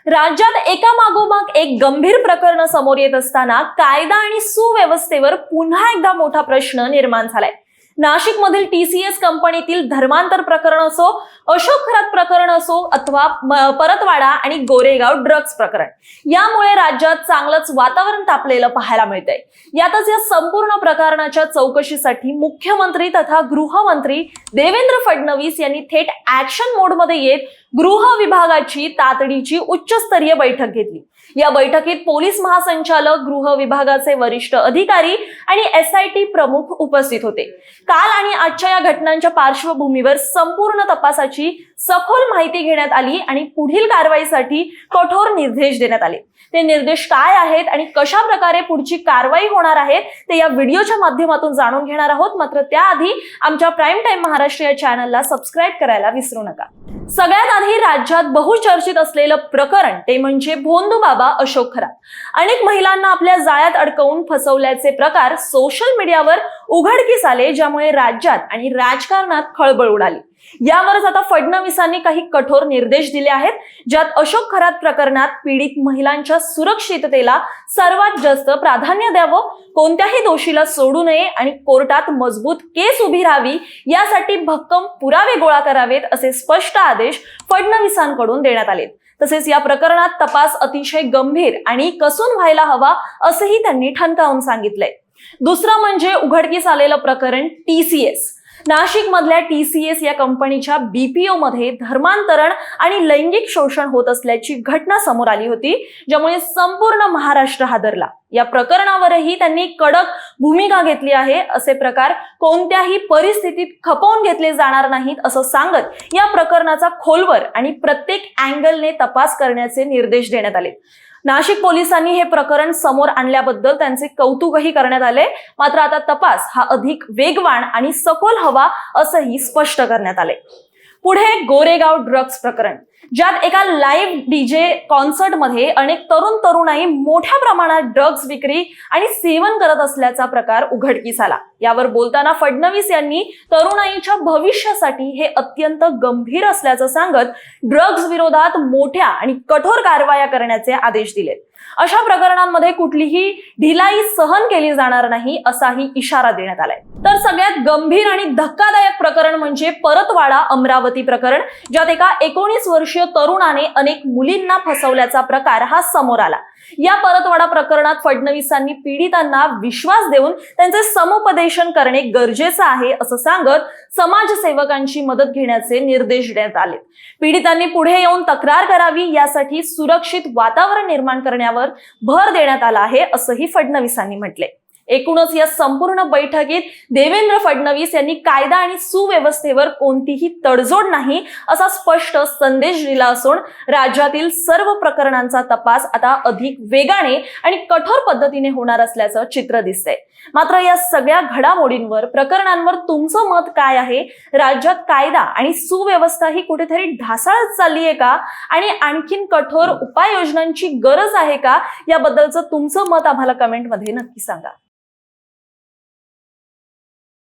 राज्यात एकामागोमाग एक गंभीर प्रकरण समोर येत असताना कायदा आणि सुव्यवस्थेवर पुन्हा एकदा मोठा प्रश्न निर्माण झालाय। नाशिक मधील TCS कंपनीतील धर्मांतर प्रकरण असो, अशोक खरात प्रकरण असो अथवा परतवाडा आणि गोरेगाव ड्रग्ज प्रकरण, यामुळे राज्यात चांगलंच वातावरण तापलेलं पाहायला मिळतंय। यातच या संपूर्ण प्रकरणाच्या चौकशीसाठी मुख्यमंत्री तथा गृहमंत्री देवेंद्र फडणवीस यांनी थेट ऍक्शन मोडमध्ये येत गृह विभागाची तातडीची उच्चस्तरीय बैठक घेतली। या बैठकीत पोलीस महासंचालक, गृह विभागाचे वरिष्ठ अधिकारी आणि SIT प्रमुख उपस्थित होते। काल आणि आजच्या या घटनांच्या पार्श्वभूमीवर संपूर्ण तपासाची सखोल माहिती घेण्यात आली आणि पुढील कारवाईसाठी कठोर निर्देश देण्यात आले। ते निर्देश काय आहेत आणि कशा प्रकारे पुढची कारवाई होणार आहे ते या व्हिडिओच्या माध्यमातून जाणून घेणार आहोत। मात्र त्याआधी आमच्या प्राईम टाइम महाराष्ट्र या चॅनलला सबस्क्राईब करायला विसरू नका। सगळ्यात आधी राज्यात बहुचर्चित असलेलं प्रकरण ते म्हणजे भोंदूबाबा अशोक खरात। अनेक महिलांना आपल्या जाळ्यात अडकवून फसवल्याचे प्रकार सोशल मीडियावर उघडकीस आले, ज्यामुळे राज्यात आणि राजकारणात खळबळ उडाली। यावरच आता फडणवीसांनी काही कठोर निर्देश दिले आहेत, ज्यात अशोक खरात प्रकरणात पीडित महिलांच्या सुरक्षिततेला सर्वात जास्त प्राधान्य द्यावं, कोणत्याही दोषीला सोडू नये आणि कोर्टात मजबूत केस उभी राहावी यासाठी भक्कम पुरावे गोळा करावेत असे स्पष्ट आदेश फडणवीसांकडून देण्यात आले। तसेच या प्रकरणात तपास अतिशय गंभीर आणि कसून व्हायला हवा असंही त्यांनी ठणकावून सांगितलंय। दुसरं म्हणजे उघडकीस आलेलं प्रकरण TCS। नाशिक मधल्या TCS या कंपनीच्या BPO मध्ये धर्मांतरण आणि लैंगिक शोषण होत असल्याची घटना समोर आली होती, ज्यामुळे संपूर्ण महाराष्ट्र हादरला। या प्रकरणावरही त्यांनी कडक भूमिका घेतली आहे। असे प्रकार कोणत्याही परिस्थितीत खपवून घेतले जाणार नाहीत असं सांगत या प्रकरणाचा खोलवर आणि प्रत्येक अँगलने तपास करण्याचे निर्देश देण्यात आले। नाशिक पोलिसांनी हे प्रकरण समोर आणल्याबद्दल त्यांचे कौतुकही करण्यात आले। मात्र आता तपास हा अधिक वेगवान आणि सखोल हवा असंही स्पष्ट करण्यात आले। पुढे गोरेगाव ड्रग्ज प्रकरण, ज्यात एका लाईव्ह DJ कॉन्सर्ट मध्ये अनेक तरुणाई मोठ्या प्रमाणात ड्रग्ज विक्री आणि सेवन करत असल्याचा प्रकार उघडकीस आला। यावर बोलताना फडणवीस यांनी तरुणाईच्या भविष्यासाठी हे अत्यंत गंभीर असल्याचं सांगत ड्रग्ज विरोधात मोठ्या आणि कठोर कारवाया करण्याचे आदेश दिले। अशा प्रकरणांमध्ये कुठलीही ढिलाई सहन केली जाणार नाही असाही इशारा देण्यात आलाय। तर सगळ्यात गंभीर आणि धक्कादायक प्रकरण म्हणजे परतवाडा अमरावती प्रकरण, ज्यात एका 19 वर्षीय तरुणाने अनेक मुलींना फसवल्याचा प्रकार हा समोर आला। या परतवाडा प्रकरणात फडणवीसांनी पीडितांना विश्वास देऊन त्यांचे समुपदेशन करणे गरजेचे आहे असं सांगत समाजसेवकांची मदत घेण्याचे निर्देश देण्यात आले। पीडितांनी पुढे येऊन तक्रार करावी यासाठी सुरक्षित वातावरण निर्माण करण्यावर भर देण्यात आला आहे असंही फडणवीसांनी म्हटले। एकूणच या संपूर्ण बैठकीत देवेंद्र फडणवीस यांनी कायदा आणि सुव्यवस्थेवर कोणतीही तडजोड नाही असा स्पष्ट संदेश दिला असून राज्यातील सर्व प्रकरणांचा तपास आता अधिक वेगाने आणि कठोर पद्धतीने होणार असल्याचं चित्र दिसतंय। मात्र या सगळ्या घडामोडींवर, प्रकरणांवर तुमचं मत काय आहे? राज्यात कायदा आणि सुव्यवस्था ही कुठेतरी ढासळत चालली आहे का आणि आणखीन कठोर उपाययोजनांची गरज आहे का? याबद्दलचं तुमचं मत आम्हाला कमेंटमध्ये नक्की सांगा।